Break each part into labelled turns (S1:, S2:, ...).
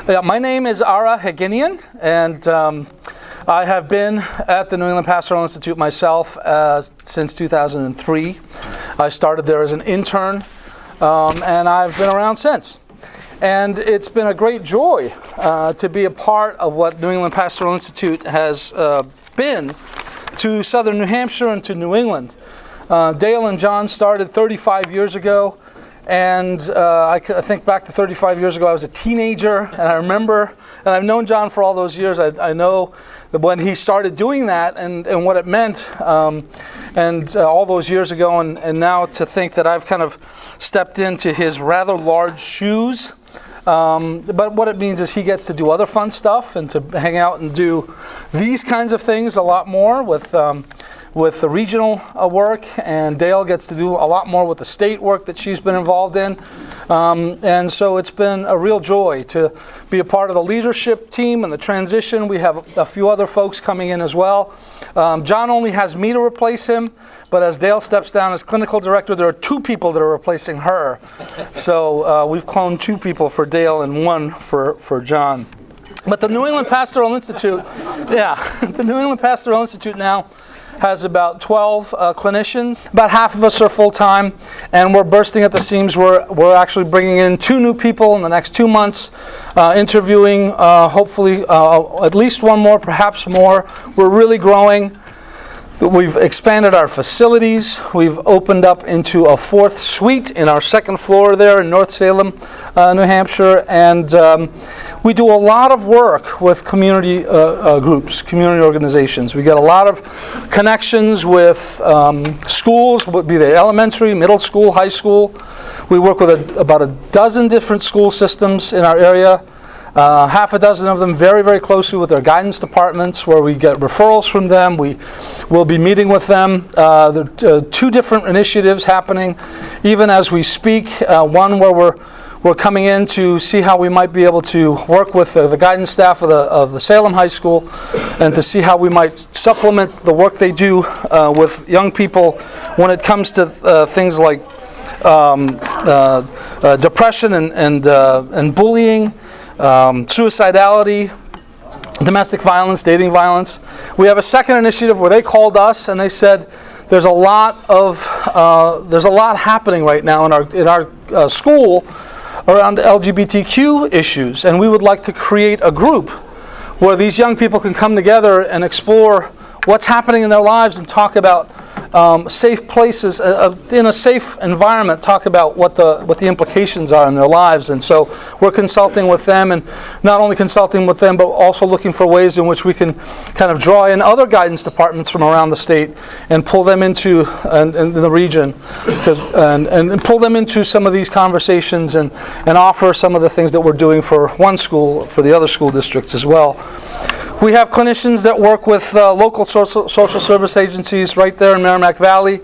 S1: My name is Ara Heginian, and I have been at the New England Pastoral Institute myself since 2003. I started there as an intern, and I've been around since. And it's been a great joy to be a part of what New England Pastoral Institute has been to southern New Hampshire and to New England. Dale and John started 35 years ago. And I think back to 35 years ago, I was a teenager, and I remember, and I've known John for all those years, I know that when he started doing that and what it meant, and all those years ago, and now to think that I've kind of stepped into his rather large shoes. But what it means is he gets to do other fun stuff and to hang out and do these kinds of things a lot more with the regional work, and Dale gets to do a lot more with the state work that she's been involved in. And so it's been a real joy to be a part of the leadership team and the transition. We have a few other folks coming in as well. John only has me to replace him, but as Dale steps down as clinical director, there are two people that are replacing her. So we've cloned two people for Dale and one for John. But the New England Pastoral Institute, the New England Pastoral Institute now has about 12 clinicians. About half of us are full-time, and we're bursting at the seams. We're actually bringing in 2 new people in the next 2 months, interviewing hopefully at least one more, perhaps more. We're really growing. We've expanded our facilities. We've opened up into a 4th suite in our 2nd floor there in North Salem, New Hampshire, and we do a lot of work with community groups, community organizations. We get a lot of connections with schools, would be the elementary, middle school, high school. We work with about a dozen different school systems in our area. Half a dozen of them very, very closely with their guidance departments, where we get referrals from them. We will be meeting with them. There are 2 different initiatives happening even as we speak. One where we're coming in to see how we might be able to work with the guidance staff of the Salem High School, and to see how we might supplement the work they do with young people when it comes to things like depression and bullying, suicidality, domestic violence, dating violence. We have a second initiative where they called us and they said there's a lot happening right now in our school around LGBTQ issues, and we would like to create a group where these young people can come together and explore what's happening in their lives and talk about safe places, in a safe environment, talk about what the implications are in their lives. And so we're consulting with them, and not only consulting with them, but also looking for ways in which we can kind of draw in other guidance departments from around the state and pull them into in the region, and pull them into some of these conversations and offer some of the things that we're doing for one school, for the other school districts as well. We have clinicians that work with local social service agencies right there in Merrimack Valley.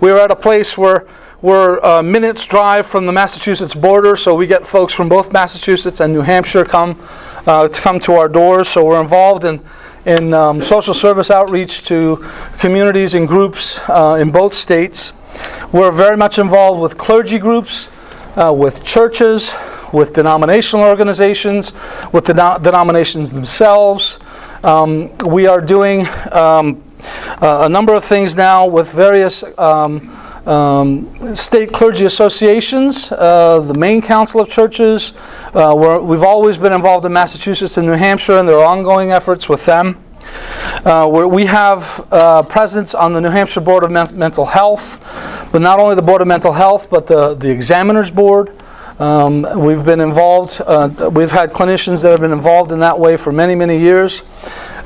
S1: We're at a place where we're minutes drive from the Massachusetts border, so we get folks from both Massachusetts and New Hampshire come to our doors. So we're involved in social service outreach to communities and groups in both states. We're very much involved with clergy groups, with churches, with denominational organizations, with the denominations themselves. We are doing a number of things now with various state clergy associations, the Maine Council of Churches. We've always been involved in Massachusetts and New Hampshire, and there are ongoing efforts with them. We have presence on the New Hampshire Board of Mental Health, but not only the Board of Mental Health, but the Examiners Board. We've been involved, we've had clinicians that have been involved in that way for many, many years.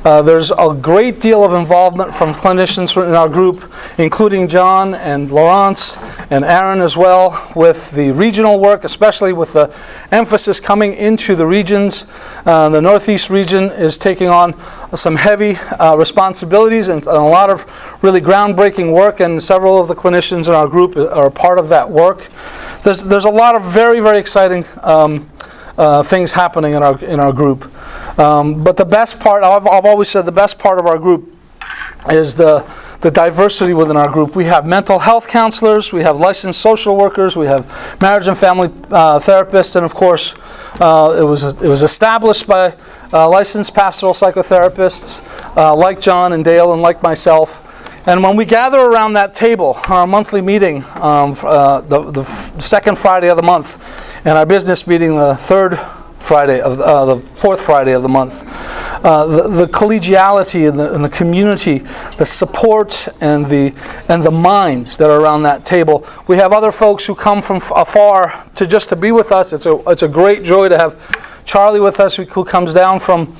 S1: There's a great deal of involvement from clinicians in our group, including John and Laurence and Aaron as well, with the regional work, especially with the emphasis coming into the regions. The Northeast region is taking on some heavy responsibilities and a lot of really groundbreaking work, and several of the clinicians in our group are part of that work. There's a lot of very, very exciting things happening in our group. But the best part, I've always said the best part of our group is the the diversity within our group. We have mental health counselors, we have licensed social workers, we have marriage and family therapists, and of course, it was established by licensed pastoral psychotherapists like John and Dale and like myself. And when we gather around that table, our monthly meeting, the second Friday of the month, and our business meeting the third Friday of the fourth Friday of the month, the collegiality and the community, the support and the minds that are around that table. We have other folks who come from afar to be with us. It's a great joy to have Charlie with us, who comes down from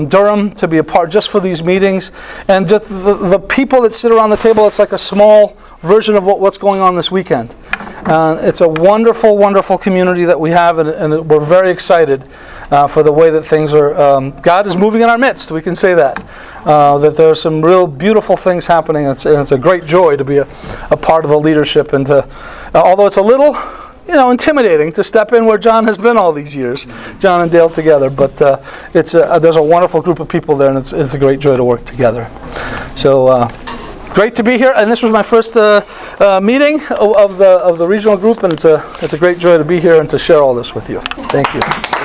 S1: Durham to be a part just for these meetings. And just the people that sit around the table, it's like a small version of what's going on this weekend. It's a wonderful, wonderful community that we have, and we're very excited for the way that things are. God is moving in our midst, we can say that. That there are some real beautiful things happening. It's a great joy to be a part of the leadership, and to, although it's a little intimidating to step in where John has been all these years, John and Dale together. But there's a wonderful group of people there, and it's a great joy to work together. So great to be here, and this was my first meeting of the regional group, and it's a great joy to be here and to share all this with you. Thank you.